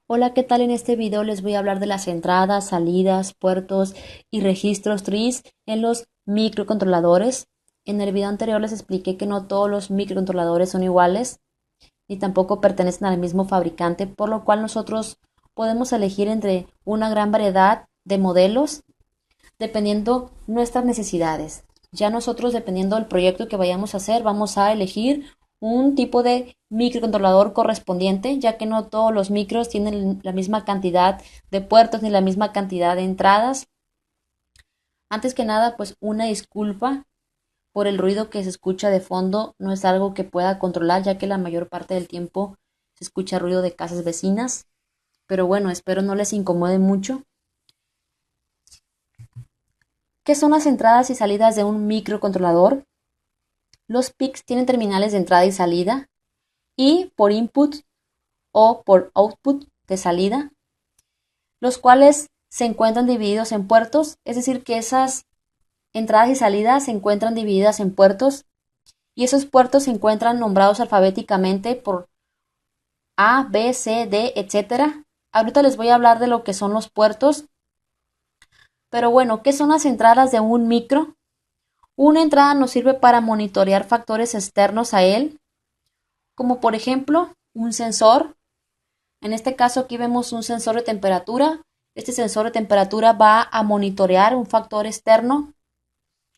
Hola, ¿qué tal? En este video les voy a hablar de las entradas, salidas, puertos y registros TRIS en los microcontroladores. En el video anterior les expliqué que no todos los microcontroladores son iguales ni tampoco pertenecen al mismo fabricante, por lo cual nosotros podemos elegir entre una gran variedad de modelos dependiendo nuestras necesidades. Ya nosotros, dependiendo del proyecto que vayamos a hacer, vamos a elegir un tipo de microcontrolador correspondiente, ya que no todos los micros tienen la misma cantidad de puertos ni la misma cantidad de entradas. Antes que nada, pues una disculpa por el ruido que se escucha de fondo. No es algo que pueda controlar, ya que la mayor parte del tiempo se escucha ruido de casas vecinas. Pero bueno, espero no les incomode mucho. ¿Qué son las entradas y salidas de un microcontrolador? Los PICs tienen terminales de entrada y salida y por input o por output de salida, los cuales se encuentran divididos en puertos, es decir, que esas entradas y salidas se encuentran divididas en puertos y esos puertos se encuentran nombrados alfabéticamente por A, B, C, D, etcétera. Ahorita les voy a hablar de lo que son los puertos, pero bueno, ¿qué son las entradas de un micro? Una entrada nos sirve para monitorear factores externos a él, como por ejemplo un sensor. En este caso aquí vemos un sensor de temperatura. Este sensor de temperatura va a monitorear un factor externo,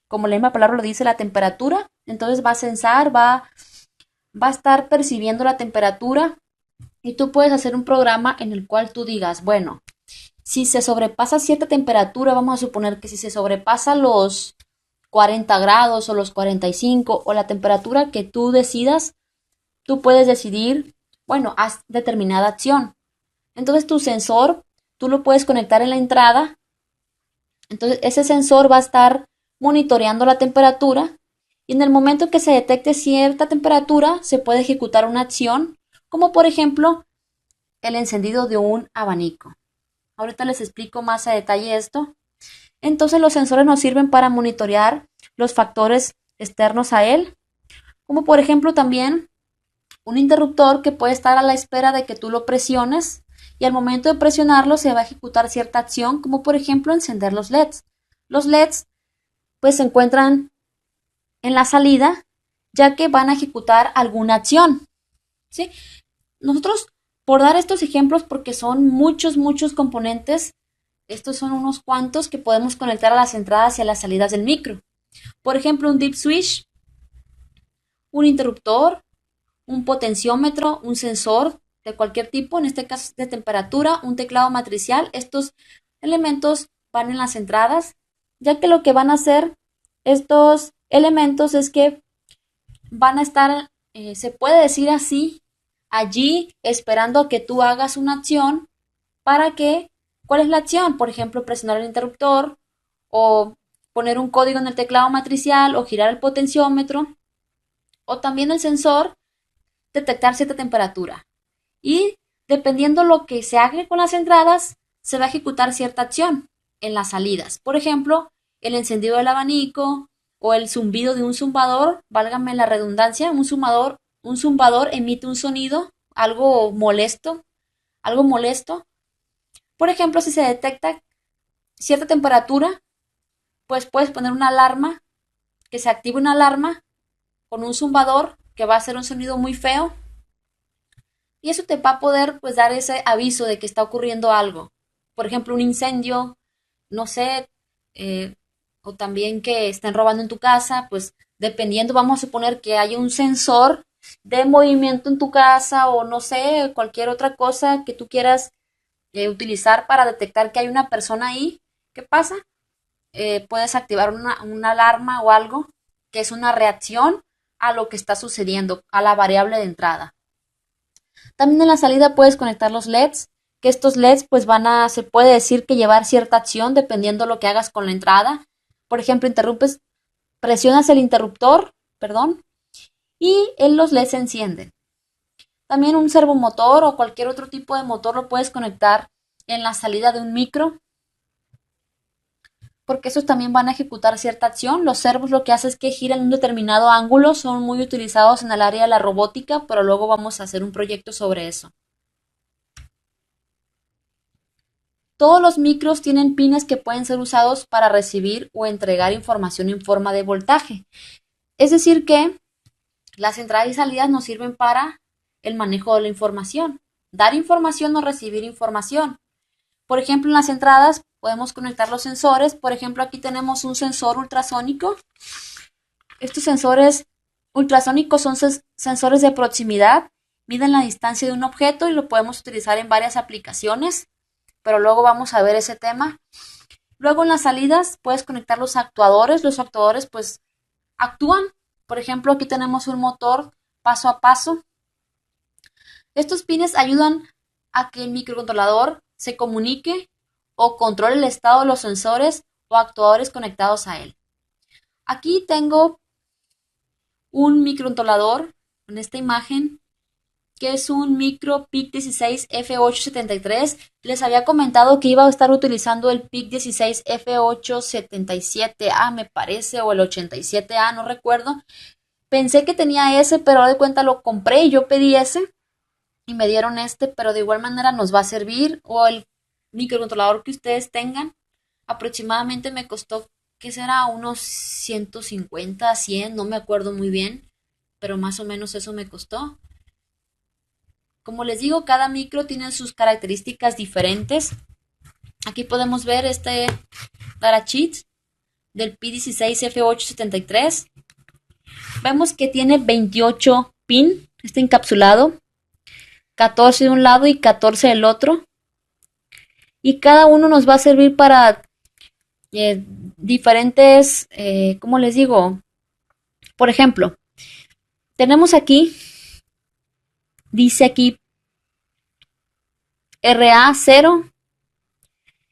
como la misma palabra lo dice, la temperatura. Entonces va a sensar, va a estar percibiendo la temperatura y tú puedes hacer un programa en el cual tú digas, bueno, si se sobrepasa cierta temperatura, vamos a suponer que si se sobrepasa los 40 grados o los 45 o la temperatura que tú decidas, tú puedes decidir, bueno, haz determinada acción. Entonces tu sensor, tú lo puedes conectar en la entrada. Entonces ese sensor va a estar monitoreando la temperatura y en el momento que se detecte cierta temperatura se puede ejecutar una acción, como por ejemplo el encendido de un abanico. Ahorita les explico más a detalle esto. Entonces los sensores nos sirven para monitorear los factores externos a él, como por ejemplo también un interruptor que puede estar a la espera de que tú lo presiones y al momento de presionarlo se va a ejecutar cierta acción, como por ejemplo encender los LEDs. Los LEDs pues se encuentran en la salida ya que van a ejecutar alguna acción, ¿sí? Nosotros, por dar estos ejemplos, porque son muchos componentes, estos son unos cuantos que podemos conectar a las entradas y a las salidas del micro. Por ejemplo, un dip switch, un interruptor, un potenciómetro, un sensor de cualquier tipo, en este caso de temperatura, un teclado matricial. Estos elementos van en las entradas, ya que lo que van a hacer estos elementos es que van a estar, se puede decir así, allí esperando a que tú hagas una acción para que, ¿cuál es la acción? Por ejemplo, presionar el interruptor o poner un código en el teclado matricial o girar el potenciómetro o también el sensor detectar cierta temperatura. Y dependiendo lo que se haga con las entradas, se va a ejecutar cierta acción en las salidas. Por ejemplo, el encendido del abanico o el zumbido de un zumbador, válgame la redundancia, un zumbador emite un sonido, algo molesto. Por ejemplo, si se detecta cierta temperatura, pues puedes poner una alarma, que se active una alarma con un zumbador que va a hacer un sonido muy feo y eso te va a poder pues dar ese aviso de que está ocurriendo algo. Por ejemplo, un incendio, no sé, eh, o también que estén robando en tu casa, pues dependiendo, vamos a suponer que hay un sensor de movimiento en tu casa o no sé, cualquier otra cosa que tú quieras utilizar para detectar que hay una persona ahí. ¿Qué pasa? Puedes activar una alarma o algo que es una reacción a lo que está sucediendo, a la variable de entrada. También en la salida puedes conectar los LEDs, que estos LEDs pues se puede decir que llevar cierta acción dependiendo lo que hagas con la entrada. Por ejemplo, presionas el interruptor, perdón, y los LEDs se encienden. También un servomotor o cualquier otro tipo de motor lo puedes conectar en la salida de un micro, porque esos también van a ejecutar cierta acción. Los servos lo que hacen es que giran en un determinado ángulo, son muy utilizados en el área de la robótica, pero luego vamos a hacer un proyecto sobre eso. Todos los micros tienen pines que pueden ser usados para recibir o entregar información en forma de voltaje. Es decir que las entradas y salidas nos sirven para el manejo de la información, dar información o recibir información. Por ejemplo, en las entradas podemos conectar los sensores. Por ejemplo, aquí tenemos un sensor ultrasónico. Estos sensores ultrasónicos son sensores de proximidad, miden la distancia de un objeto y lo podemos utilizar en varias aplicaciones, pero luego vamos a ver ese tema. Luego en las salidas puedes conectar los actuadores. Los actuadores pues actúan. Por ejemplo, aquí tenemos un motor paso a paso. Estos pines ayudan a que el microcontrolador se comunique o controle el estado de los sensores o actuadores conectados a él. Aquí tengo un microcontrolador en esta imagen que es un micro PIC16F873. Les había comentado que iba a estar utilizando el PIC16F877A, me parece, o el 87A, no recuerdo. Pensé que tenía ese, pero de cuenta lo compré y yo pedí ese y me dieron este, pero de igual manera nos va a servir, o el microcontrolador que ustedes tengan. Aproximadamente me costó, ¿qué será? Unos 150, 100, no me acuerdo muy bien, pero más o menos eso me costó. Como les digo, cada micro tiene sus características diferentes. Aquí podemos ver este datasheet del P16F873. Vemos que tiene 28 pin, está encapsulado, 14 de un lado y 14 del otro. Y cada uno nos va a servir para diferentes, ¿cómo les digo? Por ejemplo, tenemos aquí, dice aquí RA0.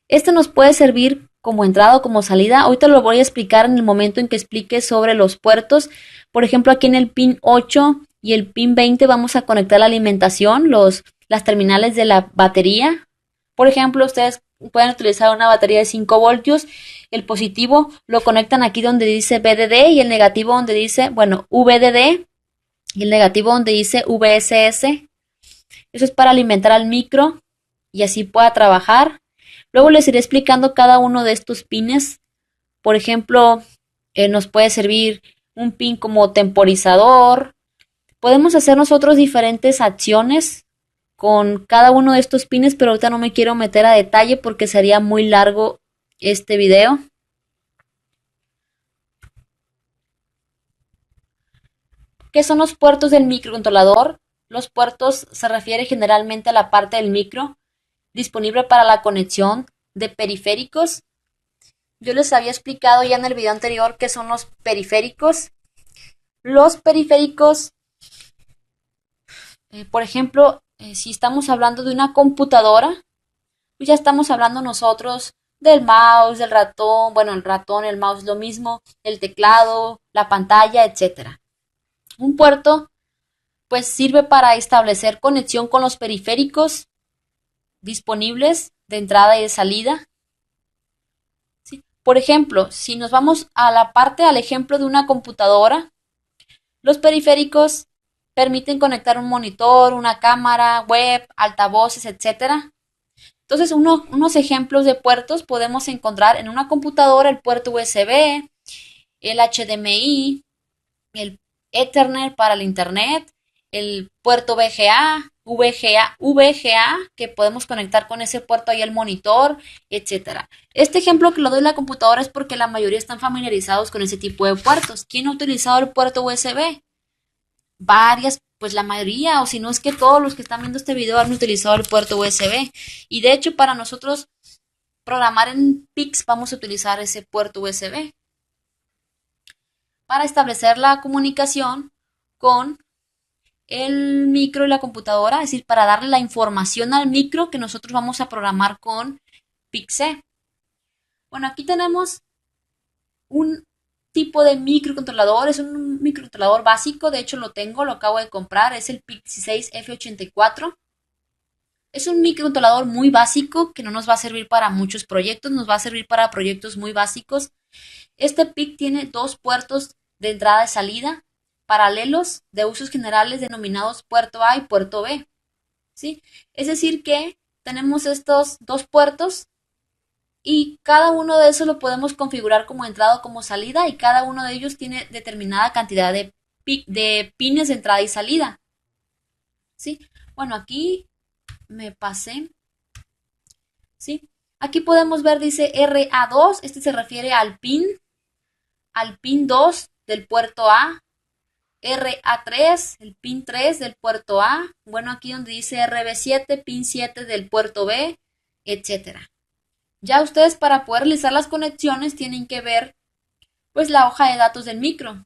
Este nos puede servir como entrada o como salida. Ahorita lo voy a explicar en el momento en que explique sobre los puertos. Por ejemplo, aquí en el pin 8 y el pin 20 vamos a conectar la alimentación, las terminales de la batería. Por ejemplo, ustedes pueden utilizar una batería de 5 voltios. El positivo lo conectan aquí donde dice VDD y el negativo donde dice, bueno, VDD, y el negativo donde dice VSS. Eso es para alimentar al micro y así pueda trabajar. Luego les iré explicando cada uno de estos pines. Por ejemplo, nos puede servir un pin como temporizador. Podemos hacer nosotros diferentes acciones con cada uno de estos pines, pero ahorita no me quiero meter a detalle porque sería muy largo este video. ¿Qué son los puertos del microcontrolador? Los puertos se refiere generalmente a la parte del micro disponible para la conexión de periféricos. Yo les había explicado ya en el video anterior qué son los periféricos. Los periféricos, por ejemplo, si estamos hablando de una computadora, pues ya estamos hablando nosotros del mouse, del ratón, bueno, el ratón, el mouse, lo mismo, el teclado, la pantalla, etcétera. Un puerto, pues sirve para establecer conexión con los periféricos disponibles de entrada y de salida. ¿Sí? Por ejemplo, si nos vamos a la parte, al ejemplo de una computadora, los periféricos permiten conectar un monitor, una cámara, web, altavoces, etcétera. Entonces, unos ejemplos de puertos podemos encontrar en una computadora: el puerto USB, el HDMI, el Ethernet para el Internet, el puerto VGA, que podemos conectar con ese puerto ahí el monitor, etcétera. Este ejemplo que lo doy en la computadora es porque la mayoría están familiarizados con ese tipo de puertos. ¿Quién ha utilizado el puerto USB? Varias, pues la mayoría, o si no es que todos los que están viendo este video han utilizado el puerto USB. Y de hecho, para nosotros programar en PICs vamos a utilizar ese puerto USB para establecer la comunicación con el micro y la computadora, es decir, para darle la información al micro que nosotros vamos a programar con PIC-C. Bueno, aquí tenemos un tipo de microcontrolador, es un microcontrolador básico, de hecho lo tengo, lo acabo de comprar, es el PIC16F84. Es un microcontrolador muy básico que no nos va a servir para muchos proyectos, nos va a servir para proyectos muy básicos. Este PIC tiene dos puertos de entrada y salida paralelos de usos generales denominados puerto A y puerto B. ¿Sí? Es decir que tenemos estos dos puertos y cada uno de esos lo podemos configurar como entrada o como salida y cada uno de ellos tiene determinada cantidad de pines de entrada y salida. ¿Sí? Bueno, aquí me pasé. ¿Sí? Aquí podemos ver, dice RA2, este se refiere al pin 2 del puerto A, RA3, el pin 3 del puerto A, bueno, aquí donde dice RB7, pin 7 del puerto B, etcétera. Ya ustedes para poder realizar las conexiones tienen que ver pues la hoja de datos del micro.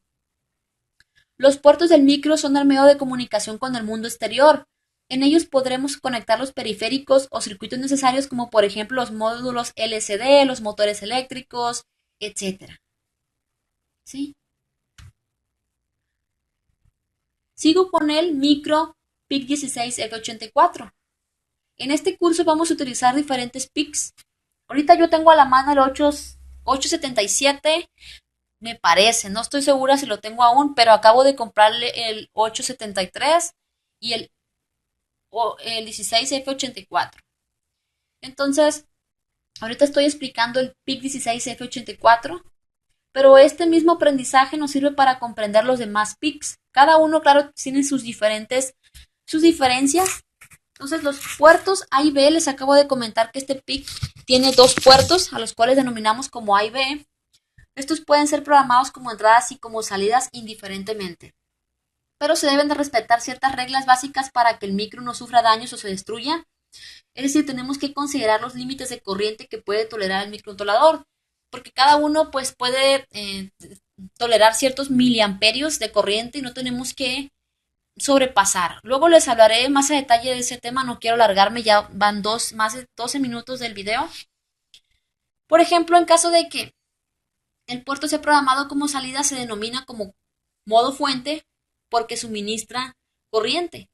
Los puertos del micro son el medio de comunicación con el mundo exterior. En ellos podremos conectar los periféricos o circuitos necesarios como por ejemplo los módulos LCD, los motores eléctricos, etcétera. ¿Sí? Sigo con el micro PIC16F84. En este curso vamos a utilizar diferentes PICs. Ahorita yo tengo a la mano el 877, me parece, no estoy segura si lo tengo aún, pero acabo de comprarle el 873 y el 16F84. Entonces, ahorita estoy explicando el PIC16F84, pero este mismo aprendizaje nos sirve para comprender los demás PICs. Cada uno, claro, tiene sus diferencias. Entonces, los puertos A y B, les acabo de comentar que este PIC tiene dos puertos, a los cuales denominamos como A y B. Estos pueden ser programados como entradas y como salidas indiferentemente, pero se deben de respetar ciertas reglas básicas para que el micro no sufra daños o se destruya. Es decir, tenemos que considerar los límites de corriente que puede tolerar el microcontrolador, porque cada uno pues puede tolerar ciertos miliamperios de corriente y no tenemos que sobrepasar. Luego les hablaré más a detalle de ese tema, no quiero alargarme, ya van más de 12 minutos del video. Por ejemplo, en caso de que el puerto sea programado como salida, se denomina como modo fuente porque suministra corriente.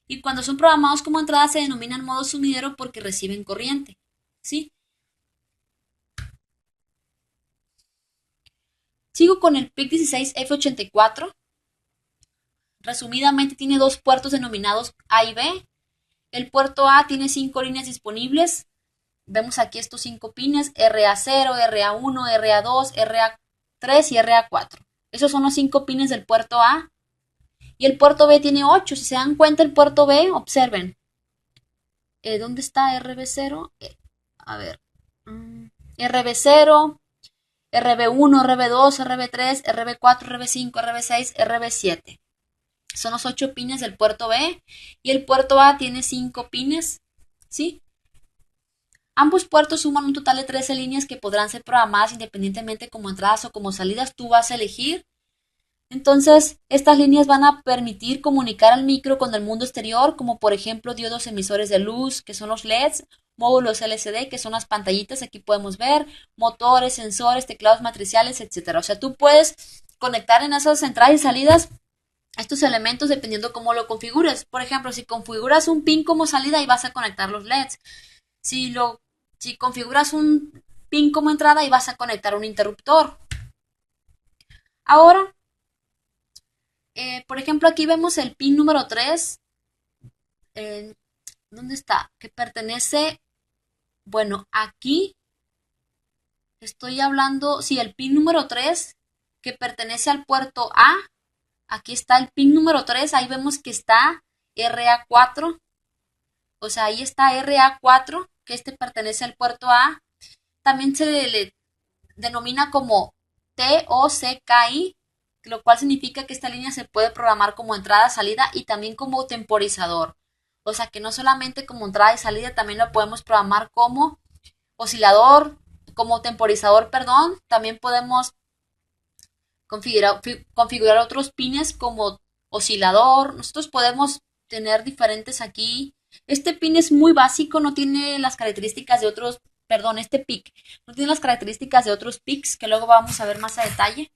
Y cuando son programados como entrada se denominan modo sumidero porque reciben corriente. ¿Sí? Sigo con el PIC16F84. Resumidamente tiene dos puertos denominados A y B. El puerto A tiene 5 líneas disponibles. Vemos aquí estos 5 pines, RA0, RA1, RA2, RA3 y RA4. Esos son los 5 pines del puerto A. Y el puerto B tiene 8. Si se dan cuenta, el puerto B, observen. ¿Dónde está RB0? A ver. RB0, RB1, RB2, RB3, RB4, RB5, RB6, RB7. Son los 8 pines del puerto B. Y el puerto A tiene 5 pines. ¿Sí? Ambos puertos suman un total de 13 líneas que podrán ser programadas independientemente como entradas o como salidas. Tú vas a elegir. Entonces, estas líneas van a permitir comunicar al micro con el mundo exterior, como por ejemplo diodos emisores de luz, que son los LEDs, módulos LCD, que son las pantallitas, aquí podemos ver, motores, sensores, teclados matriciales, etcétera. O sea, tú puedes conectar en esas entradas y salidas estos elementos dependiendo cómo lo configures. Por ejemplo, si configuras un pin como salida, ahí vas a conectar los LEDs. Si configuras un pin como entrada, ahí vas a conectar un interruptor. Ahora, por ejemplo, aquí vemos el pin número 3. ¿Dónde está? Que pertenece, bueno, aquí estoy hablando, sí, el pin número 3 que pertenece al puerto A. Aquí está el pin número 3, ahí vemos que está RA4. O sea, ahí está RA4, que este pertenece al puerto A. También se le denomina como TOCKI, lo cual significa que esta línea se puede programar como entrada, salida y también como temporizador. O sea que no solamente como entrada y salida, también lo podemos programar como oscilador, como temporizador, perdón. También podemos configurar otros pines como oscilador. Nosotros podemos tener diferentes aquí. Este pin es muy básico, no tiene las características de otros, perdón, este PIC no tiene las características de otros PICs que luego vamos a ver más a detalle.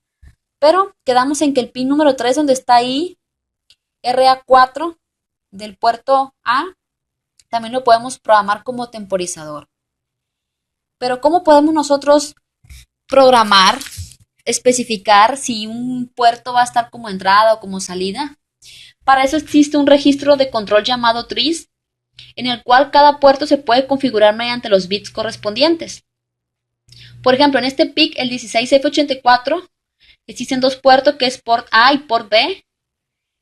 Pero quedamos en que el pin número 3, donde está ahí RA4 del puerto A, también lo podemos programar como temporizador. Pero ¿cómo podemos nosotros programar, especificar si un puerto va a estar como entrada o como salida? Para eso existe un registro de control llamado TRIS, en el cual cada puerto se puede configurar mediante los bits correspondientes. Por ejemplo, en este PIC, el 16F84, existen dos puertos que es port A y port B.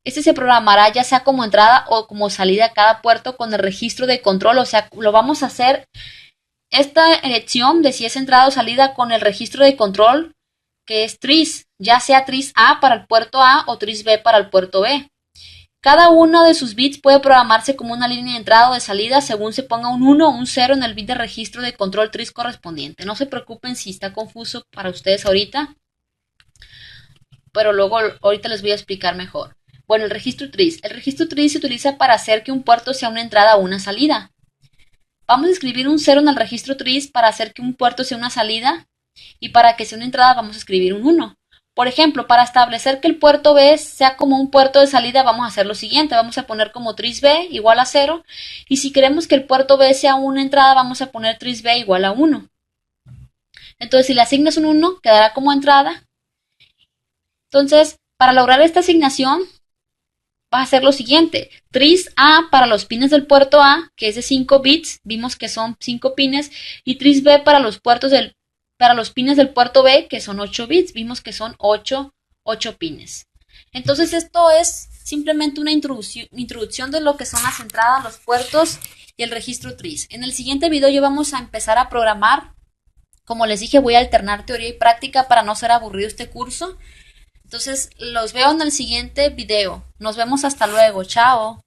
Este se programará ya sea como entrada o como salida a cada puerto con el registro de control, o sea, lo vamos a hacer esta elección de si es entrada o salida con el registro de control que es tris, ya sea tris A para el puerto A o tris B para el puerto B. Cada uno de sus bits puede programarse como una línea de entrada o de salida según se ponga un 1 o un 0 en el bit de registro de control tris correspondiente. No se preocupen si está confuso para ustedes ahorita, pero luego ahorita les voy a explicar mejor. Bueno, el registro tris. El registro tris se utiliza para hacer que un puerto sea una entrada o una salida. Vamos a escribir un 0 en el registro tris para hacer que un puerto sea una salida, y para que sea una entrada vamos a escribir un 1. Por ejemplo, para establecer que el puerto B sea como un puerto de salida, vamos a hacer lo siguiente. Vamos a poner como tris B igual a 0. Y si queremos que el puerto B sea una entrada, vamos a poner tris B igual a 1. Entonces, si le asignas un 1, quedará como entrada. Entonces, para lograr esta asignación, va a hacer lo siguiente. Tris A para los pines del puerto A, que es de 5 bits, vimos que son 5 pines, y tris B para los pines del puerto B, que son 8 bits, vimos que son 8 pines. Entonces esto es simplemente una introducción de lo que son las entradas, los puertos y el registro tris. En el siguiente video ya vamos a empezar a programar. Como les dije, voy a alternar teoría y práctica para no ser aburrido este curso. Entonces los veo en el siguiente video. Nos vemos hasta luego. Chao.